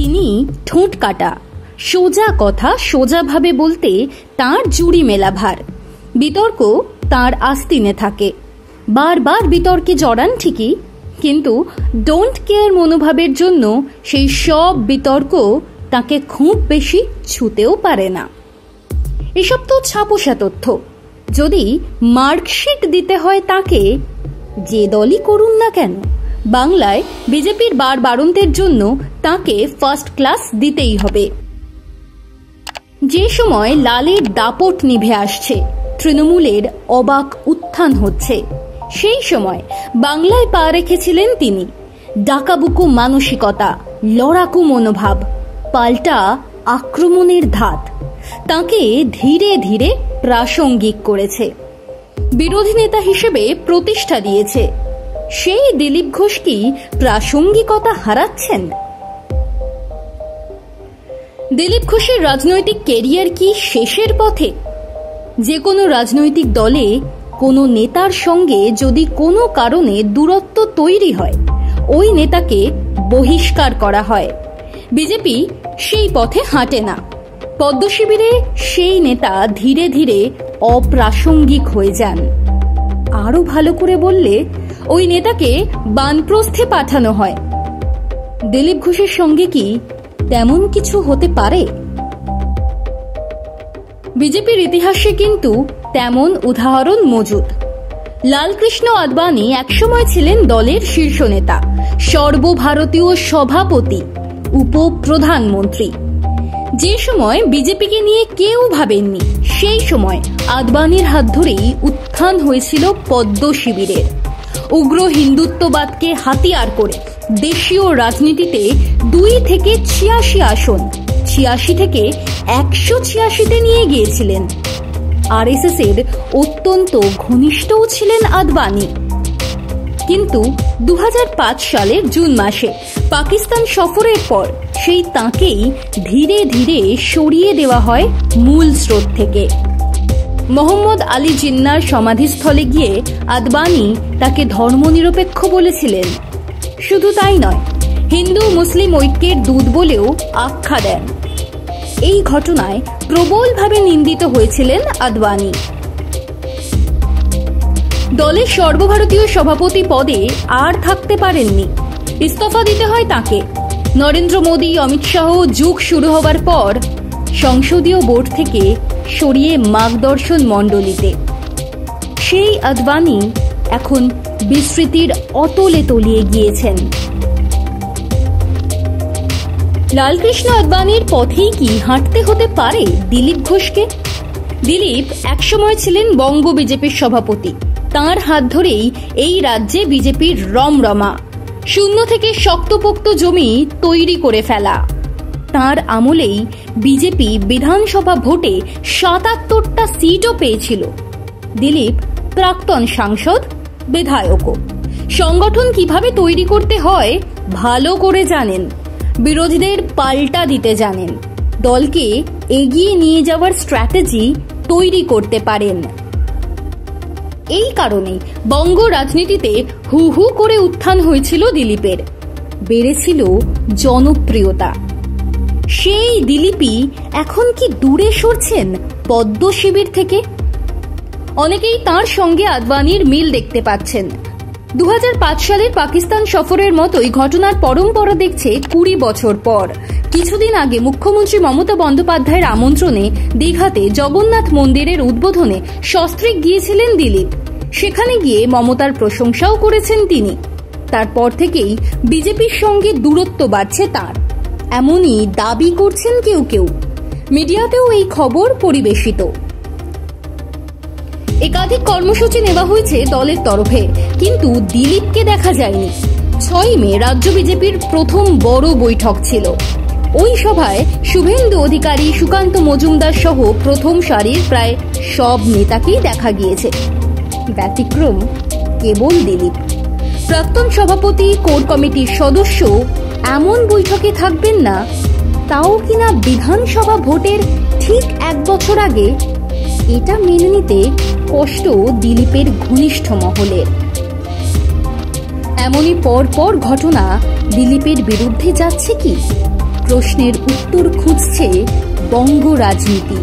তিনি ঠোঁট কাটা, সোজা কথা সোজাভাবে বলতে তাঁর জুড়ি মেলা ভার। বিতর্ক তাঁর আস্তিনে থাকে, বারবার বিতর্কে জড়ান ঠিকই, কিন্তু ডোন্ট কেয়ার মনোভাবের জন্য সেই সব বিতর্ক তাকে খুব বেশি ছুতেও পারে না। এসব তো ছাপোষা তথ্য। যদি মার্কশিট দিতে হয় তাকে, যে দলই করুন না কেন, বাংলায় বিজেপির বাড়ন্তের জন্য তাকে ফার্স্ট ক্লাস দিতেই হবে। যে সময় লালের দাপট নিভে আসছে, তৃণমূলের অবাক উত্থান হচ্ছে, সেই সময় বাংলায় পা রেখেছিলেন তিনি। ডাকাবুকো মানসিকতা, লড়াকু মনোভাব, পাল্টা আক্রমণের ধাত তাকে ধীরে ধীরে প্রাসঙ্গিক করেছে, বিরোধী নেতা হিসেবে প্রতিষ্ঠা দিয়েছে। সেই দিলীপ ঘোষ কি প্রাসঙ্গিকতা হারাচ্ছেন? দিলীপ ঘোষের রাজনৈতিক ক্যারিয়ার কি শেষের পথে? যে কোনো রাজনৈতিক দলে কোনো নেতার সঙ্গে যদি কোনো কারণে দূরত্ব তৈরি হয়, ওই নেতাকে বহিষ্কার করা হয়। বিজেপি সেই পথে হাঁটে না। পদ্ম শিবিরে সেই নেতা ধীরে ধীরে অপ্রাসঙ্গিক হয়ে যান। আরো ভালো করে বললে ওই নেতাকে বানপ্রস্থে পাঠানো হয়। দিলীপ ঘোষের সঙ্গে কি তেমন কিছু হতে পারে? বিজেপির ইতিহাসে কিন্তু তেমন উদাহরণ মজুদ। লালকৃষ্ণ আদবানি একসময় ছিলেন দলের শীর্ষ নেতা, সর্বভারতীয় সভাপতি, উপপ্রধানমন্ত্রী। যে সময় বিজেপিকে নিয়ে কেউ ভাবেননি, সেই সময় আদবানির হাত ধরেই উত্থান হয়েছিল পদ্ম শিবিরের। উগ্র হিন্দুত্ববাদকে হাতিয়ার করে দেশীয় রাজনীতিতে 2 থেকে 86 আসন 86 থেকে 186-তে নিয়ে গিয়েছিলেন। আরএসএস এর অত্যন্ত ঘনিষ্ঠও ছিলেন আদবানি। কিন্তু 2005 সালের জুন মাসে পাকিস্তান সফরের পর সেই তাঁকেই ধীরে ধীরে সরিয়ে দেওয়া হয় মূল স্রোত থেকে। মোহাম্মদ আলী জিন্নার সমাধিস্থলে গিয়ে আদবানি তাকে ধর্মনিরপেক্ষ বলেছিলেন। শুধু তাই নয়, হিন্দু মুসলিম ঐক্যের দূত বলেও আখ্যা দেন। এই ঘটনায় প্রবলভাবে নিন্দিত হয়েছিলেন আদবানি। দলের সর্বভারতীয় সভাপতি পদে আর থাকতে পারেননি, ইস্তফা দিতে হয় তাকে। নরেন্দ্র মোদী, অমিত শাহ যুগ শুরু হবার পর সংসদীয় বোর্ড থেকে সরিয়ে মার্গদর্শন মণ্ডলীতে। সেই আদবানি এখন বিস্মৃতির অতলে তলিয়ে গিয়েছেন। লালকৃষ্ণ আদবানির পথেই কি হাঁটতে হতে পারে দিলীপ ঘোষকে? দিলীপ একসময় ছিলেন বঙ্গ বিজেপির সভাপতি। তাঁর হাত ধরেই এই রাজ্যে বিজেপির রমরমা, শূন্য থেকে শক্তপোক্ত জমি তৈরি করে ফেলা। তাঁর আমলেই বিজেপি বিধানসভা ভোটে 77টা সিটও পেয়েছিল। দিলীপ প্রাক্তন সাংসদ, বিধায়কও। সংগঠন কিভাবে তৈরি করতে হয় ভালো করে জানেন, বিরোধীদের পাল্টা দিতে জানেন, দলকে এগিয়ে নিয়ে যাওয়ার স্ট্র্যাটেজি তৈরি করতে পারেন। এই কারণে বঙ্গ রাজনীতিতে হু হু করে উত্থান হয়েছিল দিলীপের, বেড়েছিল জনপ্রিয়তা। সেই দিলীপই এখন কি দূরে সরছেন পদ্ম শিবির থেকে? অনেকেই তার সঙ্গে আদবানির মিল দেখতে পাচ্ছেন। 2005 সালের পাকিস্তান সফরের মতোই ঘটনার পরম্পরা দেখছে 20 বছর পর। কিছুদিন আগে মুখ্যমন্ত্রী মমতা বন্দ্যোপাধ্যায়ের আমন্ত্রণে দীঘাতে জগন্নাথ মন্দিরের উদ্বোধনে সস্ত্রীক গিয়েছিলেন দিলীপ। সেখানে গিয়ে মমতার প্রশংসাও করেছেন তিনি। তারপর থেকেই বিজেপির সঙ্গে দূরত্ব বাড়ছে তাঁর, এমনই দাবি করছেন কেউ কেউ। মিডিয়াতেও এই খবর পরিবেশিত। একাধিক কর্মসূচি নেওয়া হয়েছে দলের তরফে, কিন্তু দিলীপকে দেখা যায়নি। 6 মে রাজ্য বিজেপির প্রথম বড় বৈঠক ছিল। ওই সভায় শুভেন্দু অধিকারী, সুকান্ত মজুমদার সহ প্রথম সারির প্রায় সব নেতাকেই দেখা গিয়েছে। ব্যতিক্রম কেবল দিলীপ। প্রাক্তন সভাপতি, কোর কমিটির সদস্য এমন বৈঠকে থাকবেন না, তাও কিনা বিধানসভা ভোটের ঠিক 1 বছর আগে, এটা মেনে নিতে কষ্ট দিলীপের ঘনিষ্ঠ মহলের। এমনই পর পর ঘটনা দিলীপের বিরুদ্ধে যাচ্ছে কি? প্রশ্নের উত্তর খুঁজছে বঙ্গ রাজনীতি।